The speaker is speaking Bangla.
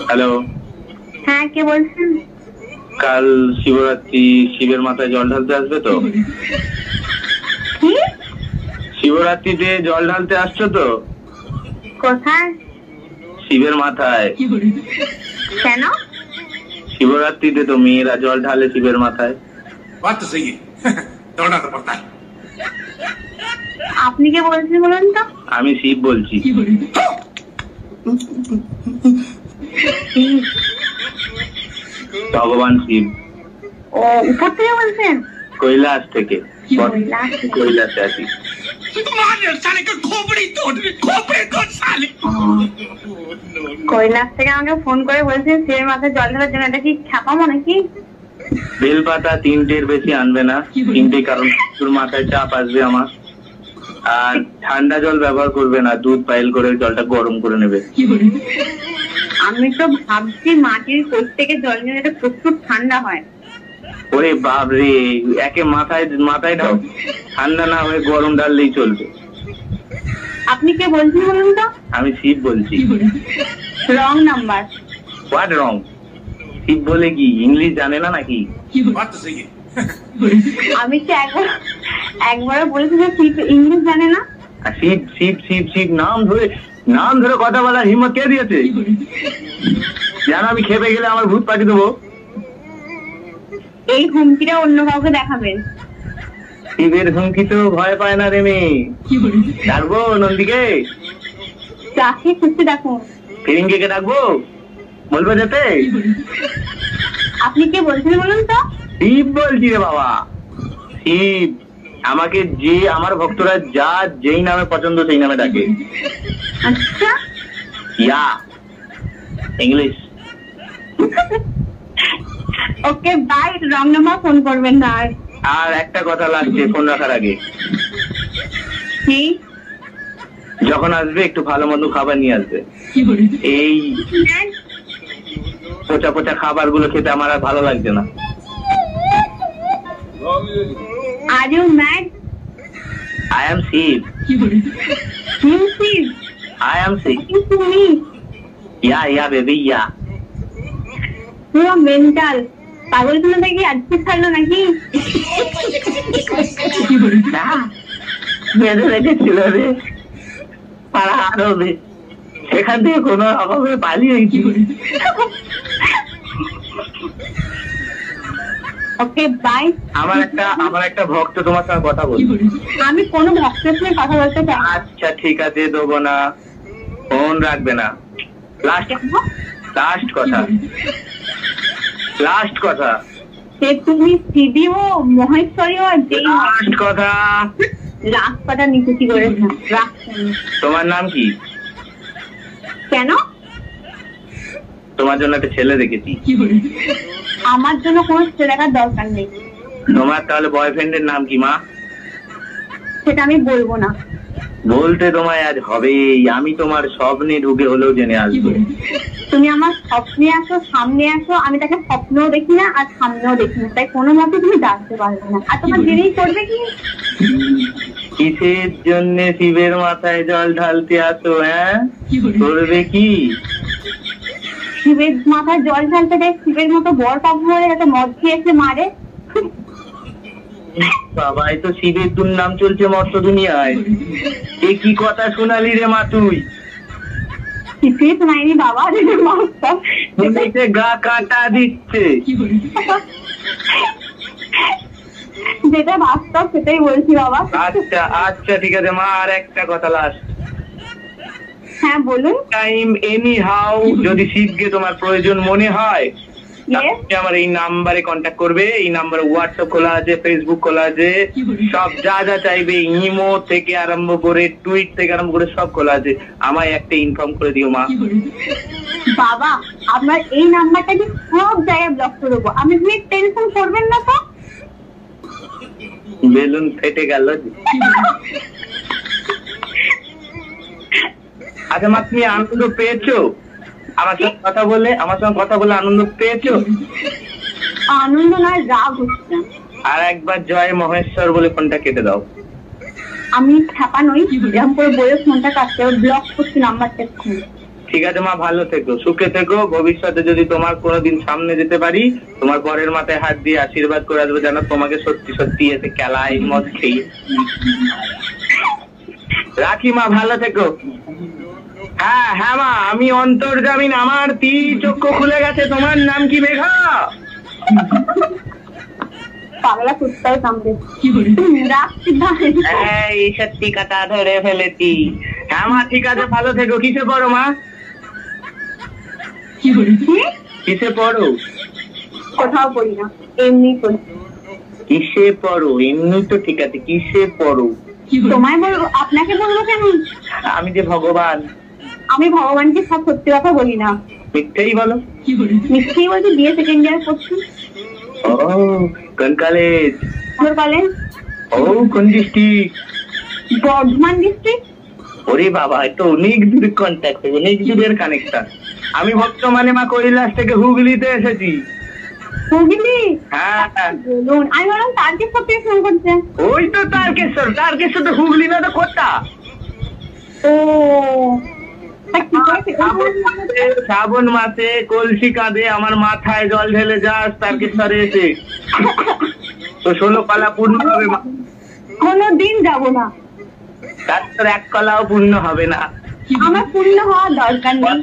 হ্যালো, হ্যাঁ কে বলছেন? কাল শিবরাত্রি, শিবের মাথায় জল ঢালতে আসবে তো? কি শিবরাত্রিতে জল ঢালতে আসছো তো? কোথায়? শিবের মাথায়। কেন? শিবরাত্রিতে তো মেয়েরা জল ঢালে শিবের মাথায়। আপনি কে বলছেন বলুন তো? আমি শিব বলছি। ভগবান শিব। ও উপর থেকে বলছেন? কৈলাস থেকে। কৈলাসে আছি। কৈলাস থেকে আমাকে ফোন করে বলছেন শিবের মাথায় জল ঢালার জন্য। এটা কি ছাপামো নাকি? বেলপাতা 3টের বেশি আনবে না। 3টে, কারণ তোর মাথায় চাপ আসবে আমার। আর ঠান্ডা জল ব্যবহার করবে না, দুধ পাইল করে জলটা গরম করে নেবে। আমি তো ভাবছি মাটির কোষ থেকে জল নিয়ে এটা প্রচুর ঠান্ডা হয়। ওরে বাপরে, একে মাথায় দাও, ঠান্ডা না হয়ে গরম ঢাললেই চলবে। আপনি কে বলছেন বলুন তো? আমি শিব বলছি। Wrong number. What wrong? Shiv বলে কি ইংলিশ জানে না নাকি? আমি কি একবারও বলেছি যে শিব ইংলিশ জানে না? শিব শিব শিব শিব নাম ধরে কথা বলার হিম্মত কে দিয়েছে? জানো আমি খেপে গেলে আমার ভূত পাঠিয়ে দেবো। এই হুমকিটা অন্য কাউকে দেখাবেন। শিবের হুমকি তো ভয় পায় না রে মেয়ে। ডাকবো নন্দীকে? যাকে খুশি ডাকুন। ফিরিঙ্গিকে ডাকবো? বলবো যেতে? আপনি কে বলছেন বলুন তো? শিব বলছি রে বাবা, শিব। আমাকে যে আমার ভক্তরা যেই নামে পছন্দ সেই নামে ডাকে। আচ্ছা, yeah English. Okay bye. Wrong number phone করবেন না। আর একটা কথা লাগছে ফোন রাখার আগে। কি? যখন আসবে একটু ভালো মন্দ খাবার নিয়ে আসবে। এই পচা পচা খাবার গুলো খেতে আমার আর ভালো লাগছে না। Are you mad? I am Shiv. You Shiv? I am Shiv. Talking to me? Yeah, baby, yeah. You are mental. পাগল গুলো নাকি আজকে ছাড়লো নাকি? না, বেঁধে রেখেছিল রে পাড়া আরবে, সেখান থেকে কোনো রকমে পালিয়েছি। Okay bye. আমার একটা ভক্ত তোমার সঙ্গে কথা বলবে। আমি কোনো ভক্তের সঙ্গে কথা বলতে চাই। আচ্ছা ঠিক আছে, দেবো না, ফোন রাখবে না। লাস্ট কথা সে তুমি শিবীও মহেশ্বরীও আর যেই লাস্ট কথা। রাস্তাটা নিকুচি করেছে। তোমার নাম কি? কেন? তোমার জন্য একটা ছেলে দেখেছি। আমার জন্য কোনো ছেলে দেখার দরকার নেই। তোমার তাহলে বয়ফ্রেন্ডের নাম কি মা? সেটা আমি বলবো না। বলতে তোমায় আজ হবেই। আমি তোমার স্বপ্নে ঢুকে হলেও জেনে আসবো। তুমি আমার স্বপ্নে আসো, সামনে আসো, আমি তাকে স্বপ্নেও দেখি না আর সামনেও দেখি না, তাই কোনো মতে তুমি জানতে পারবে না। আর তোমার জেনেই করবে কি? কিসের জন্য শিবের মাথায় জল ঢালতে আসো? হ্যাঁ, করবে কি? শিবের মাথায় জল ঢালতে দেয় শিবের মতো বর পাবো হয়ে যাতে মদ খেয়ে এসে মারে। বাবা, এই তো শিবের দুর্নাম চলছে মর্ত দুনিয়ায়। এ কি কথা শোনালি রে মা তুই? কিছুই শোনায়নি বাবা, গা কাটা দিচ্ছে। যেটা বাস্তব সেটাই বলছি বাবা। আচ্ছা ঠিক আছে মা, আর একটা কথা লাস্ট। হ্যাঁ বলুন। টাইম এনি হাউ যদি শিবকে তোমার প্রয়োজন মনে হয় আমার এই নাম্বারে কন্ট্যাক্ট করবে। এই নাম্বারে হোয়াটসঅ্যাপ খোলা আছে, ফেসবুক খোলা আছে, সব যা চাইবে, ইমো থেকে আরম্ভ করে টুইট থেকে আরম্ভ করে সব খোলা আছে। আমায় একটা ইনফর্ম করে দিও মা। বাবা আপনার এই নাম্বারটা কি সব জায়গায় ব্লক করে দেবো আমি, আপনি টেনশন করবেন না তো। বেলুন ফেটে গেল। আচ্ছা মা, তুমি আনন্দ পেয়েছো আমার সঙ্গে কথা বলে? আনন্দ পেয়েছো? আনন্দ নয়, রাগ হচ্ছে। আর একবার জয় মহেশ্বর বলে ফোনটা কেটে দাও। আমি ছাপা নই, এরকম করে বলে ফোনটা কাটতে ব্লক করছি নাম্বারটা। ঠিক আছে মা, ভালো থেকো, সুখে থেকো। ভবিষ্যতে যদি তোমার কোনোদিন সামনে যেতে পারি, তোমার বরের মাথায় হাত দিয়ে আশীর্বাদ করে আসবো, যেন তোমাকে সত্যি সত্যি এসে খেলায় মদ খেয়ে। রাখি মা, ভালো থেকো। হ্যাঁ হ্যাঁ মা, আমি অন্তর্জামিন, আমার চক্ষু খুলে গেছে। তোমার নাম কি মেঘা? পাগলা কুত্তায় কামড়ে। এই সত্যি কথা ধরে ফেলেছি। হ্যাঁ মা, ঠিক আছে, ভালো থেকো। কিসে পড়ো মা? কিসে পড়ো? কোথাও পড়ি না, এমনি পড়ি। কিসে পড়ো? এমনি তো ঠিক আছে, কিসে পড়ো? তোমায় বলবো? আপনাকে বলবো কেন? আমি যে ভগবান। আমি ভগবানকে সব সত্যি কথা বলি না। মিথ্যেই বলো? মিথ্যেই বলছি। বিএ সেকেন্ড ইয়ার পড়ছি। ও, কোন কলেজ? কলেজ। ও, কোন ডিস্ট্রিক্ট? বর্ধমান ডিস্ট্রিক্ট। ওরে বাবা, তো অনেক দূরের কন্ট্যাক্ট, অনেক দূরের কানেকশন। আমি বর্তমানে মা কৈলাস থেকে হুগলিতে এসেছি। হুগলি? হ্যাঁ। বলুন, আমি বললাম তারকেশ্বর থেকে ফোন করছে। ওই তো তারকেশ্বর। তারকেশ্বর তো হুগলি না, তো কোথা? ও, শ্রাবণ মাসে কলসি কাঁধে আমার মাথায় জল ঢেলে যাস তারকেশ্বরে এসে, তো 16 কলা পূর্ণ হবে। কোনদিন যাবো না। তার 1 কলাও পূর্ণ হবে না। আমার পূর্ণ হওয়ার দরকার নেই।